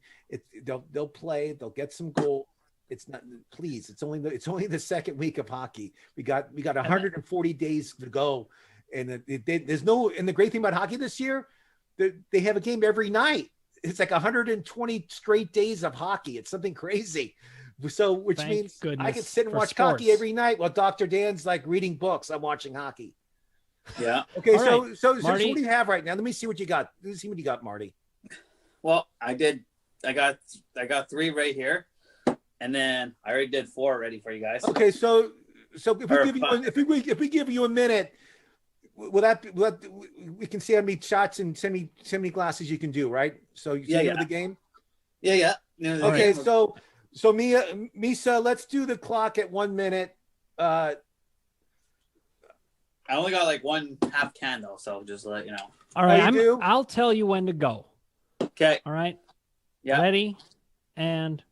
They'll play. They'll get some goal. It's not. Please. It's only the second week of hockey. We got 140 days to go, and there's no. And the great thing about hockey this year, they have a game every night. It's like 120 straight days of hockey. It's something crazy. So, which Thank means goodness I can sit and for watch sports. hockey every night while Dr. Dan's like reading books. I'm watching hockey. Yeah. Okay. All right, So Marty. what do you have right now? Let me see what you got. Let me see what you got, Marty. Well, I got 3 right here, and then I already did 4 already for you guys. Okay. So if we give you a minute, we can see how many shots and semi glasses you can do, right? So you know the game. Yeah. No, Okay. So Misa, let's do the clock at 1 minute. I only got like 1 half can though, so just to let you know. all right, you do? I'll tell you when to go. Okay. All right. Yeah. Ready and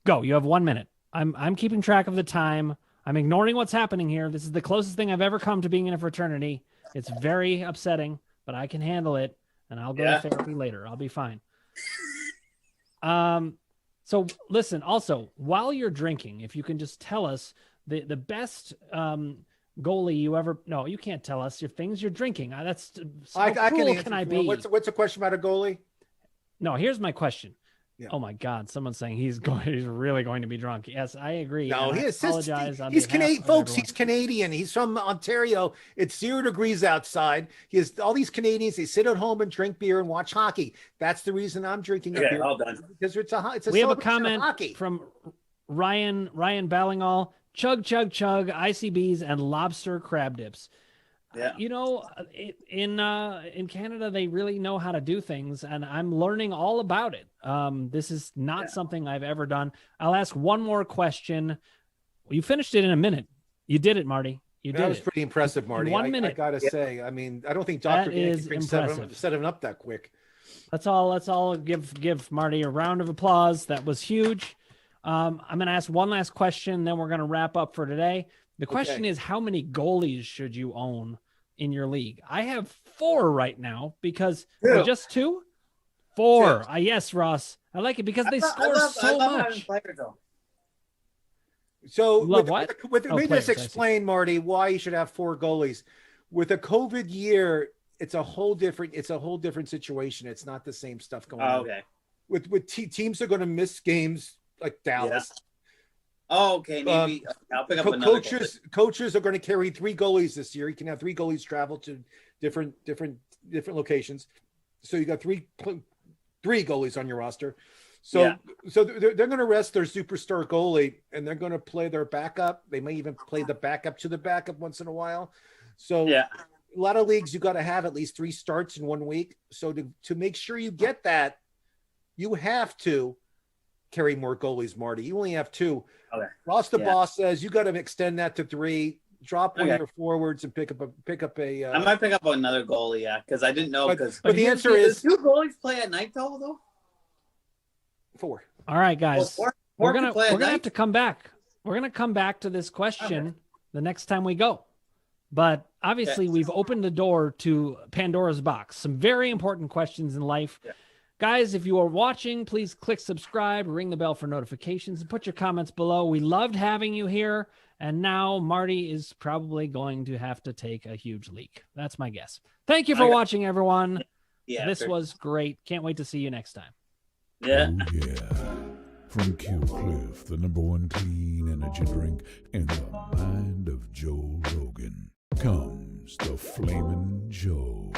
go. You have 1 minute. I'm keeping track of the time. I'm ignoring what's happening here. This is the closest thing I've ever come to being in a fraternity. It's very upsetting, but I can handle it, and I'll go to therapy later. I'll be fine. So listen, also, while you're drinking, if you can just tell us the best goalie you ever. No, you can't tell us your things you're drinking. That's I how can cruel answer. can I be? What's the question about a goalie? No, here's my question. Yeah. Oh my God! Someone's saying he's really going to be drunk. Yes, I agree. No, and he I is. apologize on He's behalf Canadian, of folks. everyone. He's Canadian. He's from Ontario. It's 0 degrees outside. He has all these Canadians. They sit at home and drink beer and watch hockey. That's the reason I'm drinking a Okay, beer. all done. Because it's a We have a celebration of comment hockey. from Ryan Ballingall. Chug, chug, chug, ICBs and lobster crab dips. Yeah. You know, in Canada, they really know how to do things, and I'm learning all about it. This is not something I've ever done. I'll ask one more question. You finished it in a minute. You did it, Marty. You did That was it. pretty impressive, Marty. 1 I minute. gotta say, I mean, I don't think That Dr. Dan is can drink impressive. 7-Up that quick. Let's all give Marty a round of applause. That was huge. I'm going to ask one last question, then we're going to wrap up for today. The question is, how many goalies should you own in your league? I have 4 right now because just 2? 4. Yes, Ross. I like it because they score so much. So Players, just explain, Marty, why you should have 4 goalies. With a COVID year, it's a whole different situation. It's not the same stuff going on. Okay. With teams are going to miss games like Dallas. Yeah. Oh, okay. Maybe I'll pick up another coaches are going to carry 3 goalies this year. You can have 3 goalies travel to different locations. So you got 3 goalies on your roster. So they're going to rest their superstar goalie, and they're going to play their backup. They may even play the backup to the backup once in a while. So a lot of leagues, you got to have at least 3 starts in 1 week. So to make sure you get that, you have to carry more goalies, Marty. You only have 2. Okay. Ross the boss says you got to extend that to 3. Drop one of your forwards and pick up a. I might pick up another goalie, because I didn't know. But the answer is 2 goalies play at night though. 4. All right, guys. Well, we're gonna have to come back. We're gonna come back to this question the next time we go. But obviously, we've opened the door to Pandora's box. Some very important questions in life. Yeah. Guys, if you are watching, please click subscribe, ring the bell for notifications, and put your comments below. We loved having you here. And now Marty is probably going to have to take a huge leak. That's my guess. Thank you for watching, everyone. Yeah, this was great. Can't wait to see you next time. Yeah. Oh, yeah. From Kill Cliff, the #1 clean energy drink in the mind of Joe Rogan, comes the Flamin' Joe.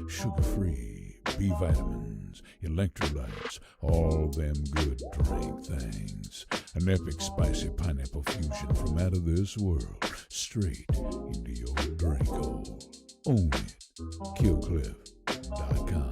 Sugar-free, B vitamins, electrolytes, all them good drink things. An epic spicy pineapple fusion from out of this world, straight into your drink hole. Own it. KillCliff.com.